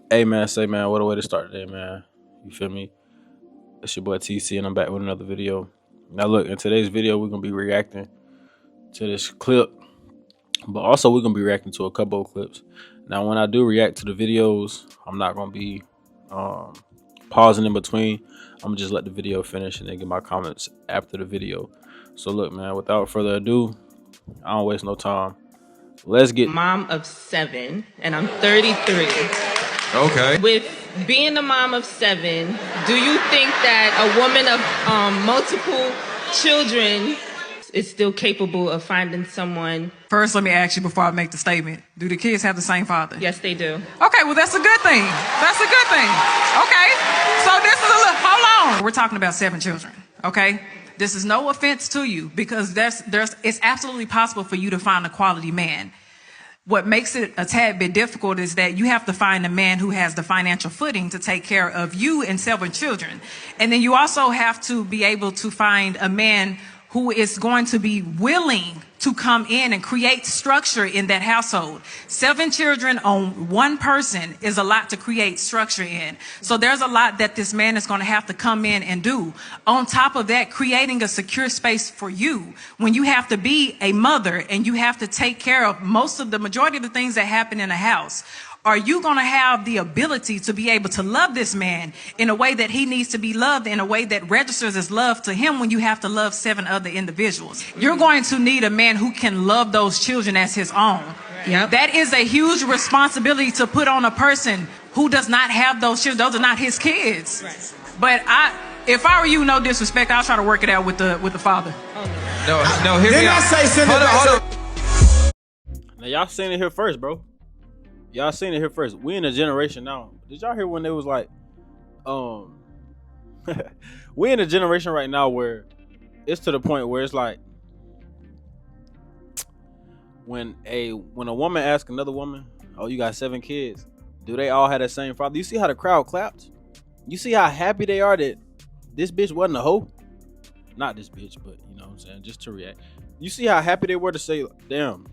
Hey man, say man, what a way to start today, man. You feel me? It's your boy TC, and I'm back with another video. Now look, in today's video, we're gonna be reacting to this clip, but also we're gonna be reacting to a couple of clips. Now, when I do react to the videos, I'm not gonna be um, pausing in between. I'm gonna just let the video finish and then get my comments after the video. So look, man, without further ado, I don't waste no time. Let's get Mom of 7, and I'm 33. Okay. With being a mom of 7, do you think that a woman of multiple children is still capable of finding someone? First, let me ask you before I make the statement. Do the kids have the same father? Yes, they do. Okay, well, that's a good thing. That's a good thing. Okay, so this is a little, hold on. We're talking about 7 children, okay? This is no offense to you because it's absolutely possible for you to find a quality man. What makes it a tad bit difficult is that you have to find a man who has the financial footing to take care of you and 7 children. And then you also have to be able to find a man who is going to be willing to come in and create structure in that household. 7 children on one person is a lot to create structure in. So there's a lot that this man is going to have to come in and do. On top of that, creating a secure space for you when you have to be a mother and you have to take care of the majority of the things that happen in a house. Are you going to have the ability to be able to love this man in a way that he needs to be loved, in a way that registers as love to him when you have to love 7 other individuals? You're going to need a man who can love those children as his own. Yep. That is a huge responsibility to put on a person who does not have those children. Those are not his kids. Right. But if I were you, no disrespect, I'll try to work it out with the father. No, hear me out. Hold on. Now y'all seen it here first, bro. Y'all seen it here first. We in a generation now. Did y'all hear when it was like, we in a generation right now where it's to the point where it's like, when a woman asks another woman, "Oh, you got 7 kids? Do they all have the same father?" You see how the crowd clapped? You see how happy they are that this bitch wasn't a hoe? Not this bitch, but you know what I'm saying, just to react. You see how happy they were to say, "Damn,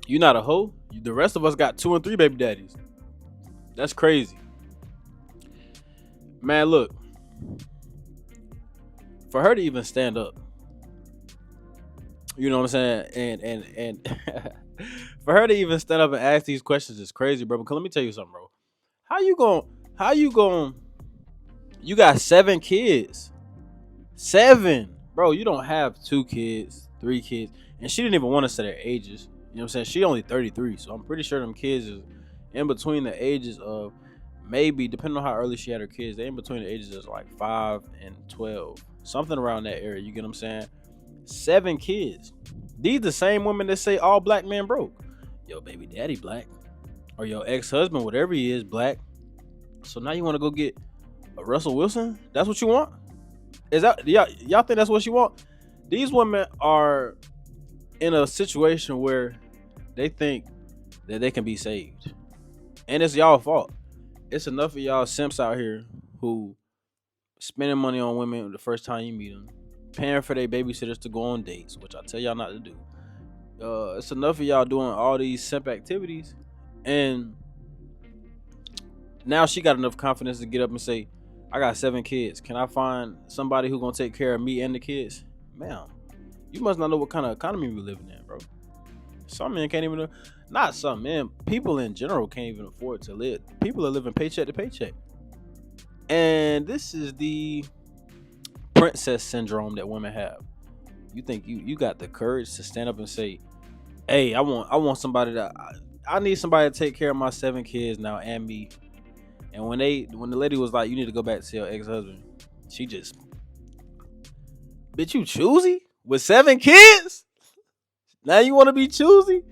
you not a hoe? The rest of us got 2 and 3 baby daddies." That's crazy. Man, look. For her to even stand up, you know what I'm saying? And for her to even stand up and ask these questions is crazy, bro. Because let me tell you something, bro. How you going, you got 7 kids. 7. Bro, you don't have 2 kids, 3 kids. And she didn't even want to say their ages. You know what I'm saying? She only 33, so I'm pretty sure them kids is in between the ages of, maybe, depending on how early she had her kids, they in between the ages of like 5 and 12. Something around that area, you get what I'm saying? 7 kids. These the same women that say all black men broke. Yo, baby daddy black. Or your ex-husband, whatever he is, black. So now you want to go get a Russell Wilson? That's what you want? Is that, y'all think that's what you want? These women are in a situation where they think that they can be saved, and it's y'all fault. It's enough of y'all simps out here who spending money on women the first time you meet them, paying for their babysitters to go on dates, which I tell y'all not to do. It's enough of y'all doing all these simp activities, and now she got enough confidence to get up and say, "I got 7 kids. Can I find somebody who gonna take care of me and the kids?" Ma'am, you must not know what kind of economy we living in, bro. Some men can't even, not some men, people in general can't even afford to live. People are living paycheck to paycheck. And this is the princess syndrome that women have. You think you got the courage to stand up and say, "Hey, I want somebody that I need somebody to take care of my 7 kids now and me." And when the lady was like, "You need to go back to your ex-husband," she just, "Bitch, you choosy with 7 kids? Now you want to be choosy?"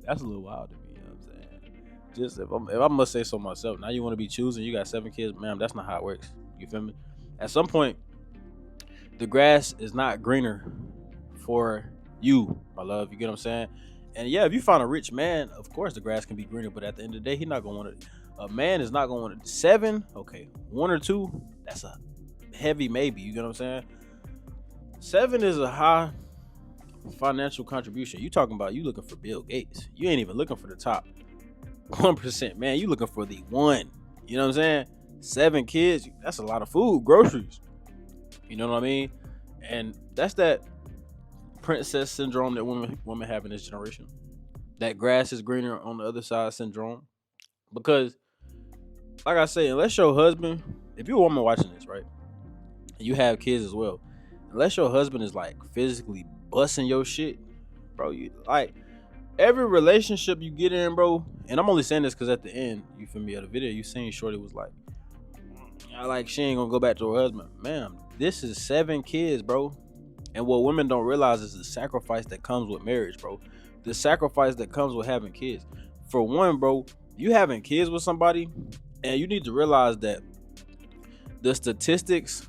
That's a little wild to me, you know what I'm saying? Just if I must say so myself, now you want to be choosing, you got 7 kids, ma'am, that's not how it works. You feel me? At some point, the grass is not greener for you, my love. You get what I'm saying? And yeah, if you find a rich man, of course the grass can be greener, but at the end of the day, he's not gonna want it. A man is not gonna want it. 7, okay, 1 or 2, that's a heavy maybe. You get what I'm saying? 7 is a high financial contribution. You talking about, you looking for Bill Gates. You ain't even looking for the top 1%, man. You looking for the 1. You know what I'm saying? 7 kids, that's a lot of food, groceries. You know what I mean? And that's that princess syndrome that women have in this generation. That grass is greener on the other side syndrome. Because, like I say, unless your husband, if you're a woman watching this, right, and you have kids as well, unless your husband is like physically busting your shit, bro, you like every relationship you get in, bro. And I'm only saying this because at the end, you feel me, of the video, you seen Shorty was like, I like she ain't gonna go back to her husband. Ma'am, this is 7 kids, bro. And what women don't realize is the sacrifice that comes with marriage, bro. The sacrifice that comes with having kids. For one, bro, you having kids with somebody, and you need to realize that the statistics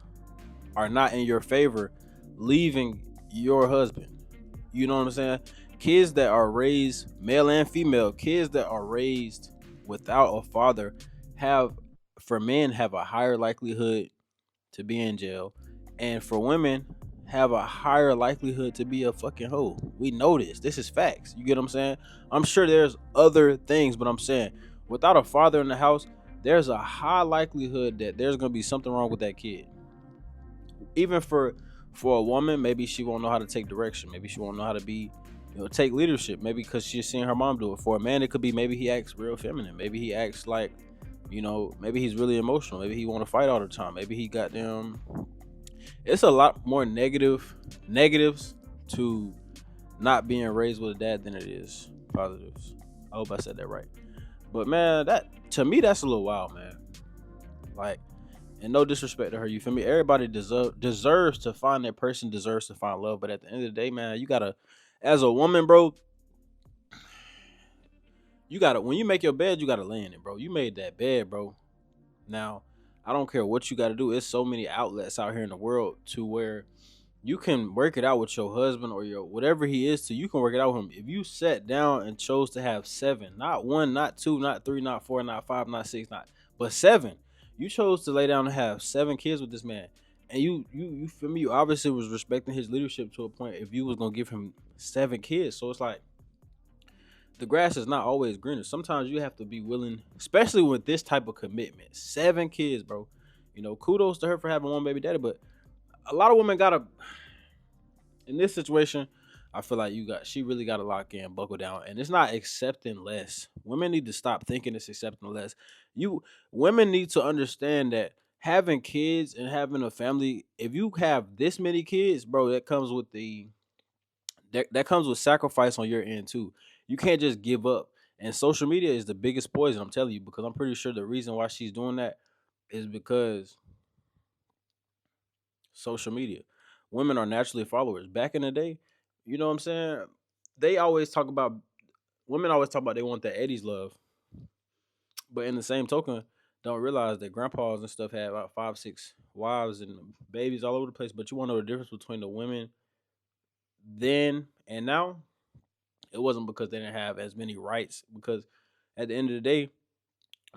are not in your favor leaving your husband. You know what I'm saying? Kids that are raised, male and female, kids that are raised without a father have, for men, have a higher likelihood to be in jail. And for women, have a higher likelihood to be a fucking hoe. We know this. This is facts. You get what I'm saying? I'm sure there's other things, but I'm saying without a father in the house, there's a high likelihood that there's gonna be something wrong with that kid. Even for a woman, maybe she won't know how to take direction. Maybe she won't know how to be, take leadership. Maybe because she's seen her mom do it. For a man, it could be maybe he acts real feminine. Maybe he acts like, maybe he's really emotional. Maybe he want to fight all the time. Maybe he got them. It's a lot more negatives to not being raised with a dad than it is positives. I hope I said that right. But man, that to me, that's a little wild, man. Like, and no disrespect to her, you feel me? Everybody deserves to find that person, deserves to find love. But at the end of the day, man, you gotta, as a woman, bro, you gotta, when you make your bed, you gotta lay in it, bro. You made that bed, bro. Now, I don't care what you gotta do. It's so many outlets out here in the world to where you can work it out with your husband or your whatever he is to, you can work it out with him. If you sat down and chose to have 7, not 1, not 2, not 3, not 4, not 5, not 6, but 7. You chose to lay down and have 7 kids with this man. And you feel me? You obviously was respecting his leadership to a point if you was gonna give him 7 kids. So it's like the grass is not always greener. Sometimes you have to be willing, especially with this type of commitment. 7 kids, bro. Kudos to her for having one baby daddy, but a lot of women gotta, in this situation, I feel like she really gotta lock in, buckle down, and it's not accepting less. Women need to stop thinking it's accepting less. Women need to understand that having kids and having a family, if you have this many kids, bro, that comes with that comes with sacrifice on your end too. You can't just give up. And social media is the biggest poison, I'm telling you, because I'm pretty sure the reason why she's doing that is because social media. Women are naturally followers. Back in the day, you know what I'm saying? They always talk about women always talk about they want that Eddie's love. But in the same token, don't realize that grandpas and stuff had about 5, 6 wives and babies all over the place. But you want to know the difference between the women then and now? It wasn't because they didn't have as many rights. Because at the end of the day,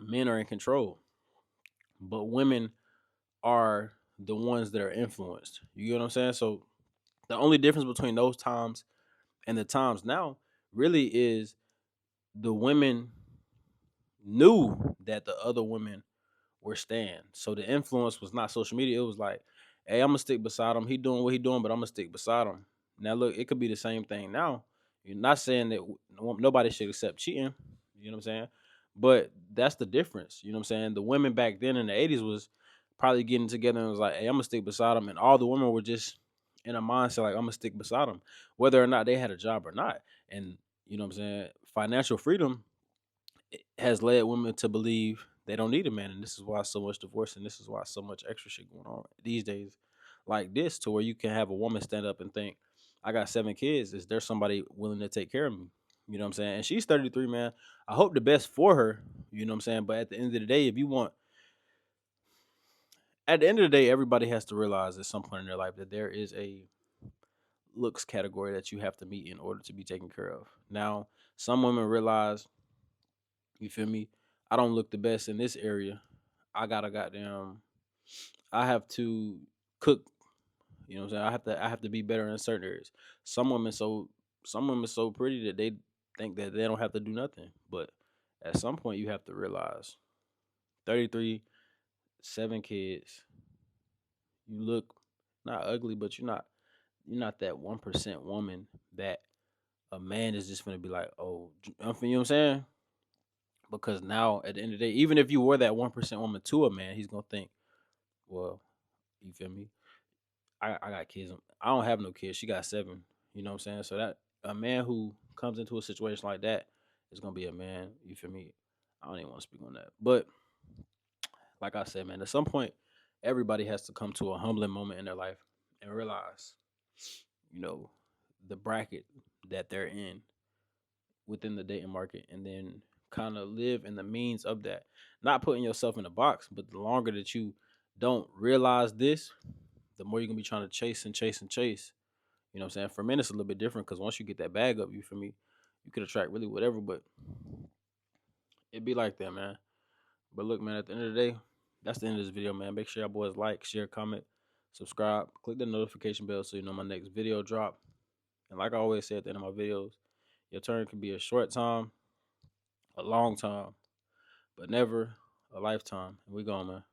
men are in control. But women are the ones that are influenced. You get what I'm saying? So the only difference between those times and the times now really is the women knew that the other women were staying. So the influence was not social media. It was like, hey, I'm gonna stick beside him. He doing what he doing, but I'm gonna stick beside him. Now look, it could be the same thing now. You're not saying that nobody should accept cheating. You know what I'm saying? But that's the difference. You know what I'm saying? The women back then in the 80s was probably getting together and was like, hey, I'm gonna stick beside him. And all the women were just in a mindset like, I'm gonna stick beside him, whether or not they had a job or not. And you know what I'm saying? Financial freedom has led women to believe they don't need a man, and this is why so much divorce, and this is why so much extra shit going on these days, like this, to where you can have a woman stand up and think, I got 7 kids. Is there somebody willing to take care of me? You know what I'm saying? And she's 33, man. I hope the best for her. You know what I'm saying? But at the end of the day, at the end of the day, everybody has to realize at some point in their life that there is a looks category that you have to meet in order to be taken care of. Now, some women realize, you feel me? I don't look the best in this area. I have to cook. You know what I'm saying? I have to be better in certain areas. Some women so pretty that they think that they don't have to do nothing. But at some point you have to realize 33, 7 kids. You look not ugly, but you're not that 1% woman that a man is just gonna be like, oh, you know what I'm saying? Because now at the end of the day, even if you were that 1% woman to a man, he's gonna think, well, you feel me? I got kids. I don't have no kids. She got 7. You know what I'm saying? So that a man who comes into a situation like that is gonna be a man. You feel me? I don't even want to speak on that. But like I said, man, at some point, everybody has to come to a humbling moment in their life and realize, you know, the bracket that they're in within the dating market, and then kind of live in the means of that. Not putting yourself in a box, but the longer that you don't realize this, the more you're gonna be trying to chase and chase and chase. You know what I'm saying? For men, it's a little bit different because once you get that bag up, you feel me, you could attract really whatever, but it be like that, man. But look, man, at the end of the day, that's the end of this video, man. Make sure y'all boys like, share, comment, subscribe, click the notification bell so you know my next video drop. And like I always say at the end of my videos, your turn can be a short time, a long time, but never a lifetime. And we going, man.